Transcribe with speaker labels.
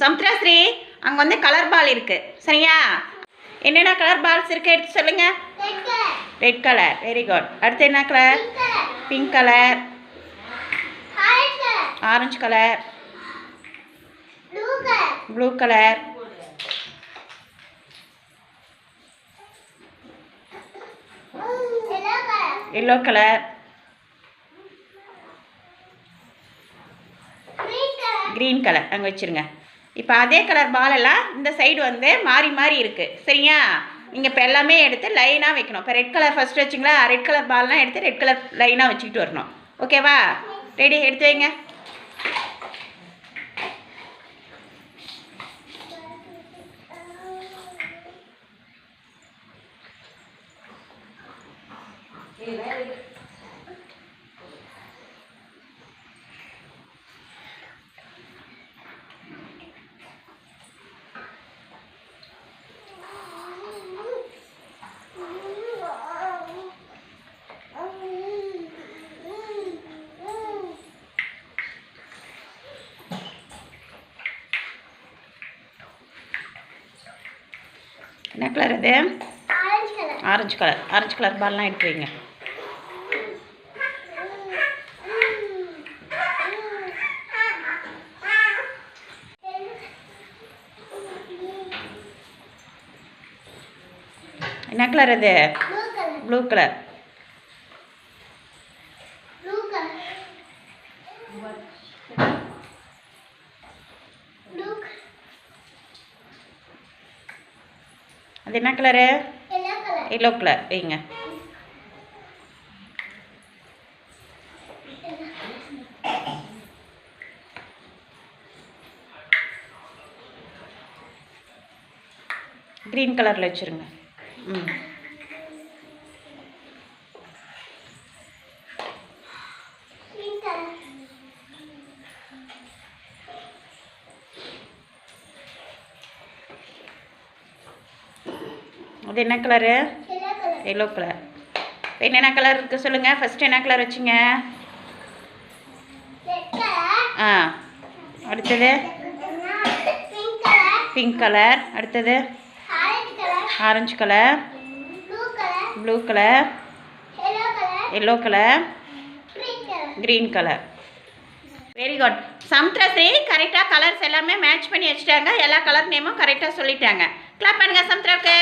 Speaker 1: சமுத்திரஸ்ரீ அங்கே வந்து colour ball இருக்குது சரியா? என்னென்ன கலர் பால்ஸ் இருக்குது எடுத்து சொல்லுங்கள். Red colour, very good. அடுத்து என்ன colour? Pink colour, orange colour, blue colour, yellow colour, green colour அங்கே வச்சுருங்க. இப்போ அதே கலர் பாலெல்லாம் இந்த சைடு வந்து மாறி மாறி இருக்குது சரியா? நீங்கள் இப்போ எல்லாமே எடுத்து லைனாக வைக்கணும். இப்போ ரெட் கலர் ஃபஸ்ட்டு வச்சிங்களா, ரெட் கலர் பால்லாம் எடுத்து ரெட் கலர் லைனாக வச்சுக்கிட்டு வரணும். ஓகேவா? ரெடி, எடுத்து வைங்க. என்ன கலர் அது? Orange colour. ஆரஞ்சு கலர் பால்லாம் எடுத்து வைங்க. என்ன கலர் அது? Blue colour. அது என்ன கலரு? எல்லோ கலர் வைங்க. க்ரீன் கலரில் வச்சுருங்க. அது என்ன கலரு? Yellow colour. என்னென்ன கலர் இருக்குது சொல்லுங்கள். ஃபஸ்ட்டு என்ன கலர் வச்சிங்க? அடுத்தது பிங்க் கலர். அடுத்தது orange colour, blue colour, yellow colour, green colour. Very good. Samudrasri கரெக்டாக கலர்ஸ் எல்லாமே மேட்ச் பண்ணி வச்சுட்டாங்க. எல்லா கலர் நேமும் கரெக்டாக சொல்லிட்டாங்க. கிளாப் பண்ணுங்கள் சமுத்திராவுக்கு.